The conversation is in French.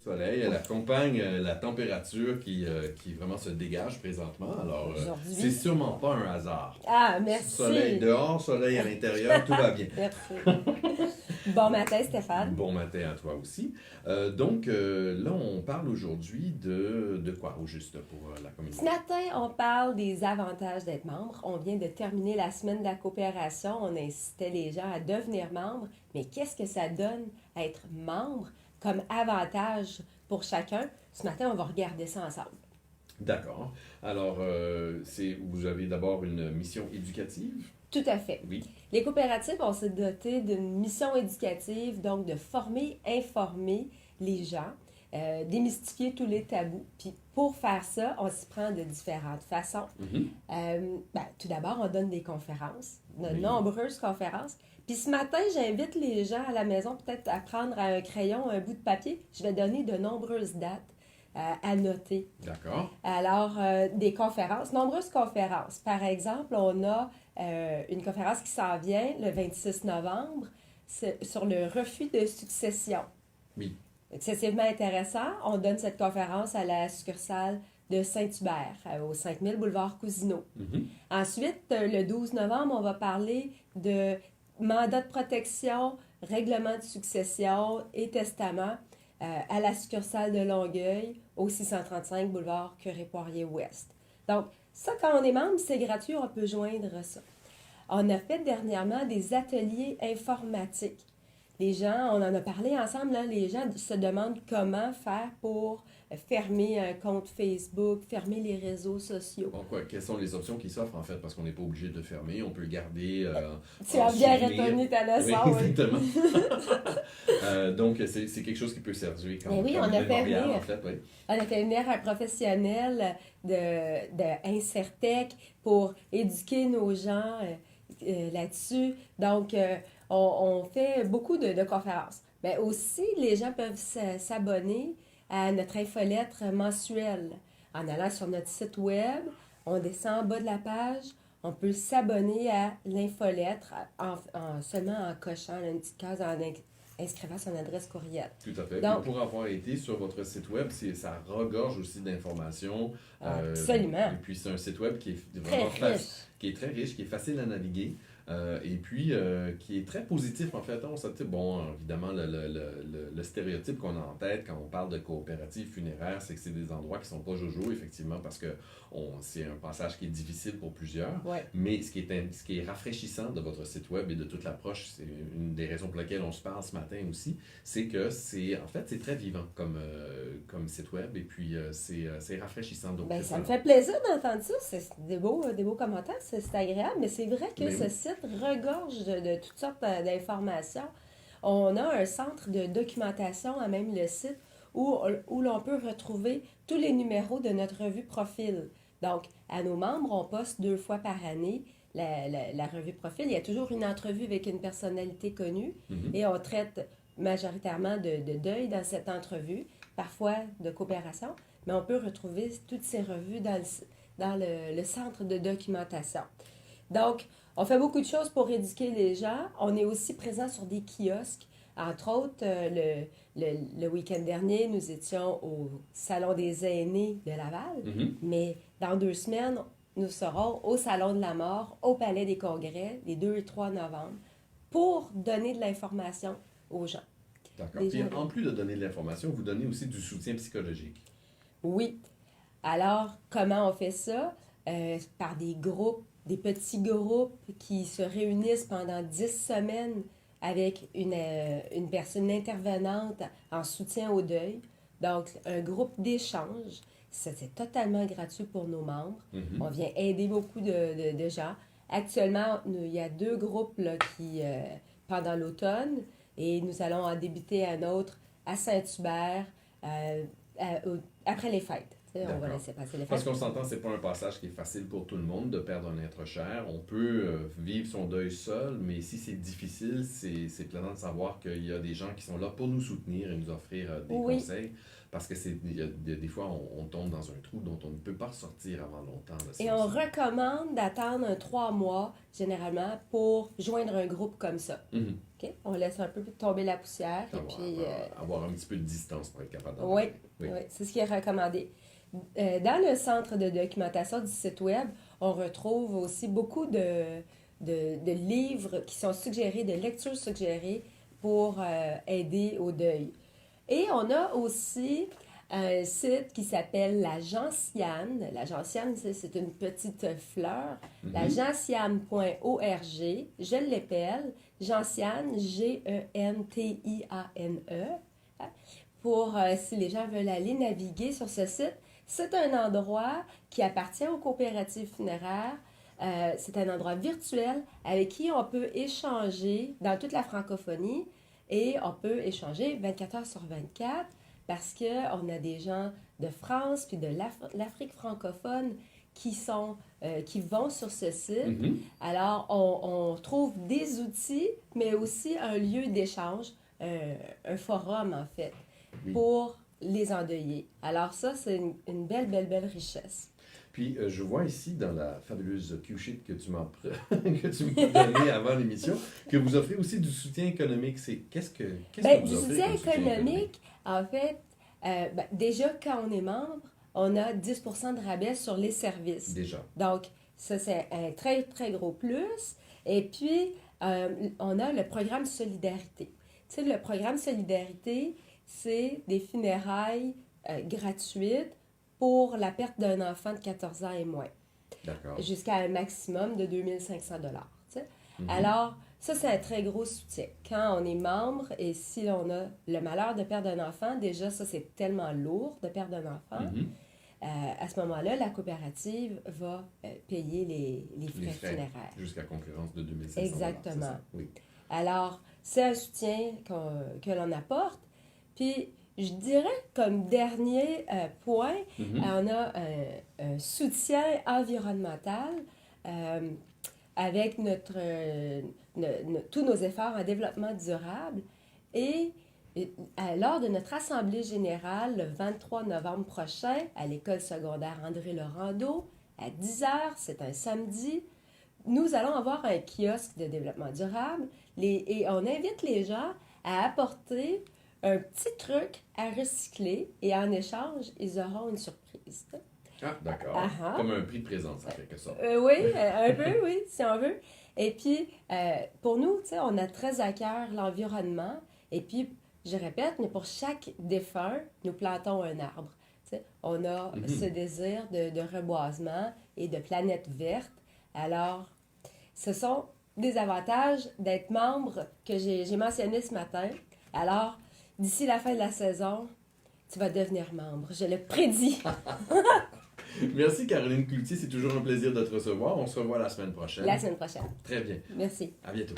Soleil, elle accompagne la température qui vraiment se dégage présentement. Alors, c'est sûrement pas un hasard. Ah, merci. Soleil dehors, soleil à l'intérieur, tout va bien. Merci. Bon matin, Stéphane. Bon matin à toi aussi. Là, on parle aujourd'hui de quoi, au juste, pour la communauté? Ce matin, on parle des avantages d'être membre. On vient de terminer la semaine de la coopération. On incitait les gens à devenir membres. Mais qu'est-ce que ça donne à être membre comme avantage pour chacun? Ce matin, on va regarder ça ensemble. D'accord. Alors, vous avez d'abord une mission éducative? Tout à fait. Oui. Les coopératives, on s'est doté d'une mission éducative, donc de former, informer les gens, démystifier tous les tabous. Puis pour faire ça, on s'y prend de différentes façons. Tout d'abord, on donne des conférences, de nombreuses conférences. Puis ce matin, j'invite les gens à la maison peut-être à prendre un crayon, un bout de papier. Je vais donner de nombreuses dates à noter. D'accord. Alors, des conférences, nombreuses conférences. Par exemple, on a une conférence qui s'en vient le 26 novembre sur le refus de succession. Oui. Excessivement intéressant. On donne cette conférence à la succursale de Saint-Hubert, au 5000 boulevard Cousineau. Ensuite, le 12 novembre, on va parler de mandat de protection, règlement de succession et testament à la succursale de Longueuil, au 635 boulevard Curé-Poirier-Ouest. Donc, ça, quand on est membre, c'est gratuit, on peut joindre ça. On a fait dernièrement des ateliers informatiques. Les gens, on en a parlé ensemble, là, les gens se demandent comment faire pour fermer un compte Facebook, fermer les réseaux sociaux. Bon, quelles sont les options qui s'offrent en fait? Parce qu'on n'est pas obligé de le fermer, on peut le garder. Tu as bien retenu ta leçon. Oui, exactement. Donc, c'est quelque chose qui peut servir comme, oui, comme on a fait venir, en fait. Oui. On a fait venir un professionnel de Insertec pour éduquer nos gens là-dessus. Donc, on fait beaucoup de conférences. Mais aussi, les gens peuvent s'abonner à notre infolettre mensuelle. En allant sur notre site web, on descend en bas de la page, on peut s'abonner à l'infolettre seulement en cochant une petite case, en inscrivant son adresse courriel. Tout à fait. Donc, pour avoir été sur votre site web, ça regorge aussi d'informations. Absolument. Et puis, c'est un site web qui est très vraiment riche. Qui est très riche, qui est facile à naviguer. Et puis, qui est très positif, en fait. On sait, bon, évidemment, le stéréotype qu'on a en tête quand on parle de coopérative funéraire, c'est que c'est des endroits qui sont pas jojo, effectivement, parce que c'est un passage qui est difficile pour plusieurs. Ouais. Mais ce qui est rafraîchissant de votre site web et de toute l'approche, c'est une des raisons pour lesquelles on se parle ce matin aussi, c'est que c'est très vivant comme site web, et puis c'est rafraîchissant. Donc, ça me fait plaisir d'entendre ça. C'est des beaux commentaires, c'est agréable, mais c'est vrai que ce site regorge de toutes sortes d'informations. On a un centre de documentation à même le site où l'on peut retrouver tous les numéros de notre revue Profil. Donc, à nos membres, on poste 2 fois par année la revue Profil. Il y a toujours une entrevue avec une personnalité connue et on traite majoritairement de deuil dans cette entrevue, parfois de coopération, mais on peut retrouver toutes ces revues dans le centre de documentation. Donc, on fait beaucoup de choses pour éduquer les gens. On est aussi présent sur des kiosques. Entre autres, le week-end dernier, nous étions au Salon des aînés de Laval. Mais dans 2 semaines, nous serons au Salon de la mort, au Palais des Congrès, les 2 et 3 novembre, pour donner de l'information aux gens. D'accord. Puis, en plus de donner de l'information, vous donnez aussi du soutien psychologique. Oui. Alors, comment on fait ça? Par des groupes, des petits groupes qui se réunissent pendant 10 semaines avec une personne intervenante en soutien au deuil. Donc, un groupe d'échange. C'est totalement gratuit pour nos membres. On vient aider beaucoup de gens. Actuellement, il y a 2 groupes là, qui, pendant l'automne, et nous allons en débuter un autre à Saint-Hubert après les fêtes. On va laisser passer les fêtes. Parce qu'on s'entend, c'est pas un passage qui est facile pour tout le monde de perdre un être cher. On peut vivre son deuil seul, mais si c'est difficile, c'est plaisant de savoir qu'il y a des gens qui sont là pour nous soutenir et nous offrir des conseils. Parce que des fois, on tombe dans un trou dont on ne peut pas ressortir avant longtemps. Là, et on recommande d'attendre 3 mois, généralement, pour joindre un groupe comme ça. OK? On laisse un peu tomber la poussière. Avoir un petit peu de distance pour être capable d'en Oui, parler. oui, c'est ce qui est recommandé. Dans le centre de documentation du site Web, on retrouve aussi beaucoup de livres qui sont suggérés, de lectures suggérées pour aider au deuil. Et on a aussi un site qui s'appelle la Gentiane. La Gentiane, c'est une petite fleur. La gentiane.org, je l'appelle, Gentiane, Gentiane, pour si les gens veulent aller naviguer sur ce site. C'est un endroit qui appartient aux coopératives funéraires. C'est un endroit virtuel avec qui on peut échanger dans toute la francophonie et on peut échanger 24 heures sur 24 parce qu'on a des gens de France puis de l'Afrique francophone qui vont sur ce site. Alors, on trouve des outils, mais aussi un lieu d'échange, un forum en fait, pour les endeuillés. Alors ça, c'est une belle richesse. Puis, je vois ici, dans la fabuleuse Q-sheet que tu m'as donnée avant l'émission, que vous offrez aussi du soutien économique. Qu'est-ce que vous offrez du soutien économique, en fait, déjà, quand on est membre, on a 10% de rabais sur les services. Déjà. Donc, ça, c'est un très, très gros plus. Et puis, on a le programme Solidarité. Tu sais, le programme Solidarité, c'est des funérailles gratuites pour la perte d'un enfant de 14 ans et moins. D'accord. Jusqu'à un maximum de 2500 $. Tu sais. Alors, ça, c'est un très gros soutien. Quand on est membre et si on a le malheur de perdre un enfant, déjà, ça, c'est tellement lourd de perdre un enfant. À ce moment-là, la coopérative va payer les frais funéraires. Jusqu'à concurrence de 2500 $. Exactement. Oui. Alors, c'est un soutien que l'on apporte. Puis, je dirais comme dernier point, on a un soutien environnemental avec tous nos efforts en développement durable. Et lors de notre assemblée générale, le 23 novembre prochain, à l'école secondaire André Laurando, à 10h, c'est un samedi, nous allons avoir un kiosque de développement durable et on invite les gens à apporter un petit truc à recycler et en échange, ils auront une surprise. Ah, d'accord. Comme un prix de présence, en quelque sorte. Oui, un peu, oui, si on veut. Et puis, pour nous, tu sais, on a très à cœur l'environnement. Et puis, je répète, mais pour chaque défunt, nous plantons un arbre. Tu sais, on a ce désir de reboisement et de planète verte. Alors, ce sont des avantages d'être membre que j'ai mentionné ce matin. Alors, d'ici la fin de la saison, tu vas devenir membre. Je le prédis. Merci Caroline Cloutier, c'est toujours un plaisir de te recevoir. On se revoit la semaine prochaine. La semaine prochaine. Très bien. Merci. À bientôt.